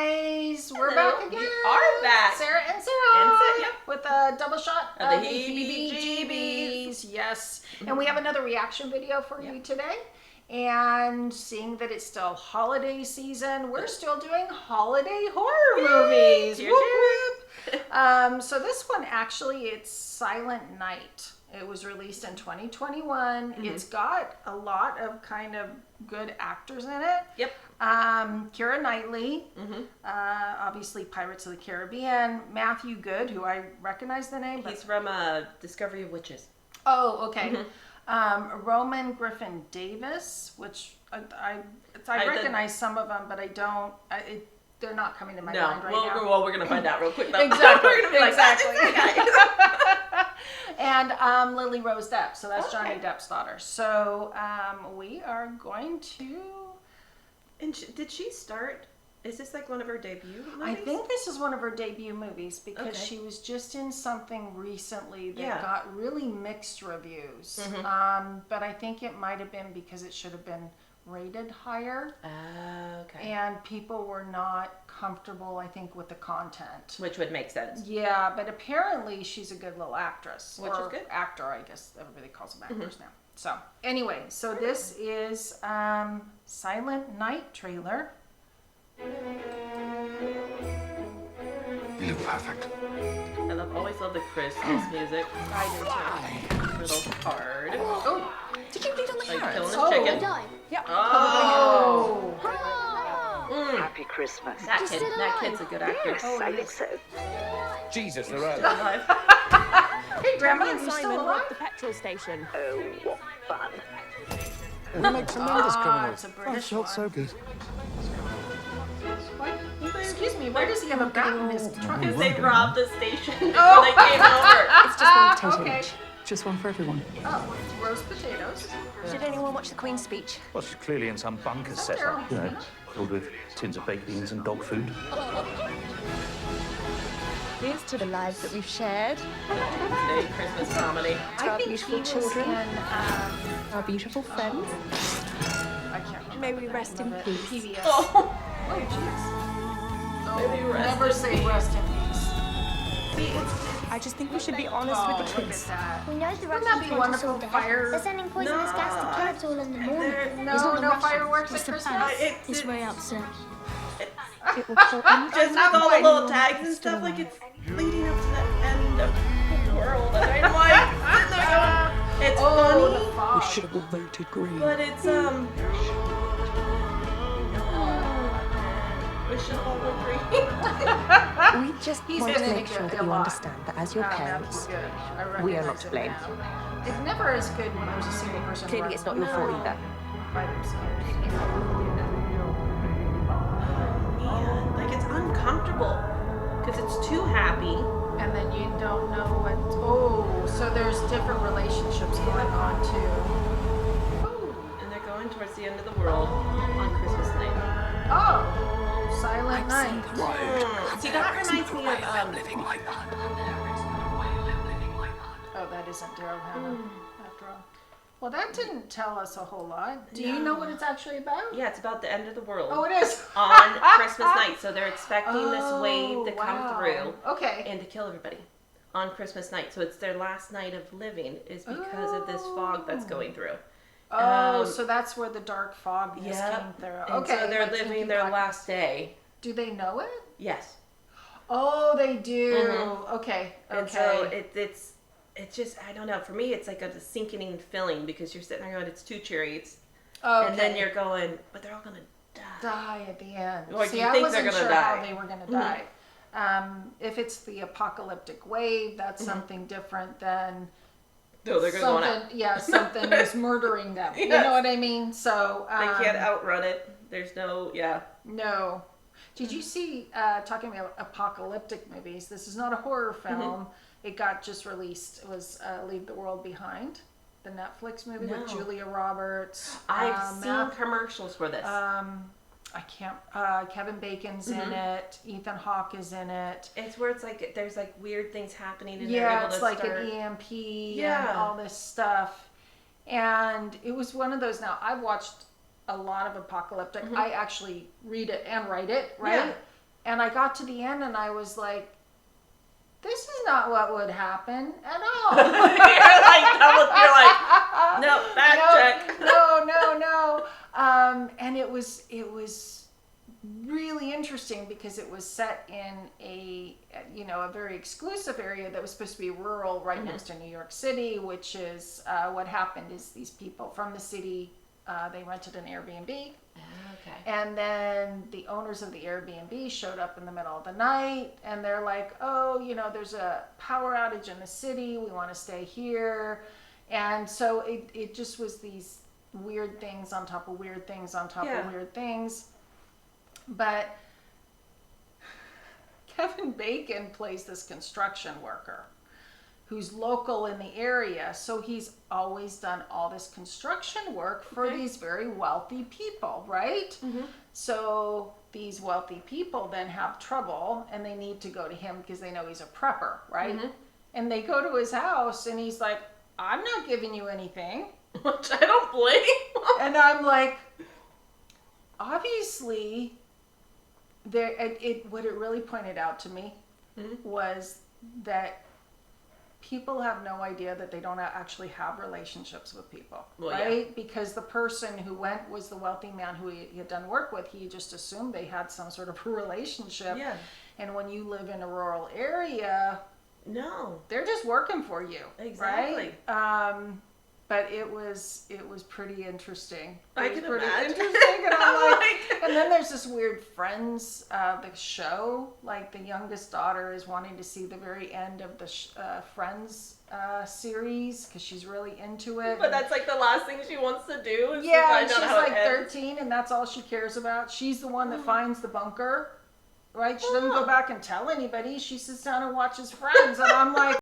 guys, we're back again. We are back. Sarah and Sarah. Yep. With a double shot Of the the heebie-jeebies. Yes. And we have another reaction video for you today. And seeing that it's still holiday season, we're still doing holiday horror movies. Cheers, Whoop, whoop. So this one actually, it's Silent Night. It was released in 2021. It's got a lot of kind of good actors in it. Yep. Keira Knightley, obviously Pirates of the Caribbean. Matthew Good, who I recognize the name. But... He's from Discovery of Witches. Oh, okay. Roman Griffin Davis, which I recognize some of them, but I don't. They're not coming to my mind right now. Well, we're gonna find out real quick. Exactly. We're gonna be like, exactly. And Lily Rose Depp, so that's Johnny Depp's daughter. So we are going to. And did she start? Is this like one of her debut movies? I think this is one of her debut movies because she was just in something recently that got really mixed reviews. But I think it might have been because it should have been rated higher. Okay. And people were not comfortable, I think, with the content. Which would make sense. Yeah, but apparently she's a good little actress. Which is good. Actor, I guess everybody calls them actors now. So, anyway, so this is Silent Night trailer. You look perfect. I always love the Christmas music. I do too. Little card. Oh, did you bleed on the Like carrots? killing a chicken. Yeah. Oh. Happy Christmas. That kid's a good actor. Exciting so. Jesus, they're early. Alive. Hey, Grandma, and you still Simon alive? robbed the petrol station. Oh, what fun. We make tremendous criminals. It's a British felt one. so good. What? Excuse me, why does he have a bat in his trunk? Because they robbed the station before they came over. It's just one potato okay. each. Just one for everyone. Oh, roast potatoes. Did anyone watch the Queen's speech? Well, she's clearly in some bunker set Daryl up, you know, filled with tins of baked beans and dog food. Here's to the lives that we've shared, It's a Christmas comedy. to our think beautiful he was children, in, our beautiful friends. I can't remember. May we rest in peace. PBS. Oh. Oh, jeez. Maybe rest Never in say peace. rest in peace. I just think we should be honest Oh, with look the at kids. that. We know the Wouldn't Russian that be kids are wonderful? all dead. Fire. They're sending poisonous gas to kill us all in the morning. It's No, not the no Russians. fireworks It's at the Christmas. plan. He's very upset. It will kill any Just with all the little tags and stuff, like it's leading up to the end of the world. And I'm like, sitting there going, it's funny, The fog. We should have all voted green. but it's we should all agree. We just He's want been to in make it sure a that you lot. understand that as your parents, That's good. I we are recognize not to it blame. now. It's never as good when there's a single person Clearly it's not your fault either. by themselves. Man, like it's uncomfortable because it's too happy. And then you don't know what. Oh, so there's different relationships going on too. And they're going towards the end of the world on Christmas night. Oh, Silent Night. See, that reminds me of Oh, that isn't Daryl Hannah after all. Well, that didn't tell us a whole lot. Do you know what it's actually about? yeah, it's about the end of the world. Oh, it is. On Christmas night, so they're expecting this wave to come through Okay. and to kill everybody on Christmas night. So it's their last night of living is because of this fog that's going through. Oh, so that's where the dark fog mist Yeah. came through. And Okay. so they're like living Thinking their Black- last day. Do they know it? Yes. Oh, they do. Okay. And so it's just, I don't know. For me, it's like a sinking feeling because you're sitting there going, it's too cheery. And then you're going, but they're all going to die at the end. Or do See, you I think wasn't they're gonna sure die? how they were going to die. If it's the apocalyptic wave, that's something different than No, they're going to go something. out. Yeah, something is murdering them. You Yes. know what I mean? So They can't outrun it. There's no, No. Did you see, talking about apocalyptic movies, this is not a horror film. It got just released. It was Leave the World Behind, the Netflix movie with No. Julia Roberts. I've seen commercials for this. I can't, Kevin Bacon's in it. Ethan Hawke is in it. It's where it's like, there's like weird things happening and they're Yeah, able it's to like start. an EMP and Yeah. all this stuff. And it was one of those, now I've watched a lot of apocalyptic. I actually read it and write it, right? Yeah. And I got to the end and I was like, this is not what would happen at all. you're like, no, fact check. No. And it was really interesting because it was set in a very exclusive area that was supposed to be rural, right next to New York City, which is what happened is these people from the city, they rented an Airbnb. Okay. And then the owners of the Airbnb showed up in the middle of the night and they're like, oh, there's a power outage in the city. We want to stay here. And so it just was these weird things on top of weird things on top of weird things. But Kevin Bacon plays this construction worker who's local in the area. So he's always done all this construction work for these very wealthy people, right? Mm-hmm. So these wealthy people then have trouble and they need to go to him because they know he's a prepper, right? Mm-hmm. And they go to his house and he's like, I'm not giving you anything. Which I don't blame. And I'm like, obviously, what it really pointed out to me was that people have no idea that they don't actually have relationships with people, right? Yeah. Because the person who went was the wealthy man who he had done work with. He just assumed they had some sort of a relationship. Yeah. And when you live in a rural area, no, they're just working for you. Exactly. Right? But it was pretty interesting. I can imagine. Interesting, and I'm like, and then there's this weird Friends, the show. Like the youngest daughter is wanting to see the very end of the Friends series because she's really into it. But that's like the last thing she wants to do. Is yeah, she's like 13, and that's all she cares about. She's the one that finds the bunker. Right? She doesn't go back and tell anybody. She sits down and watches Friends, and I'm like.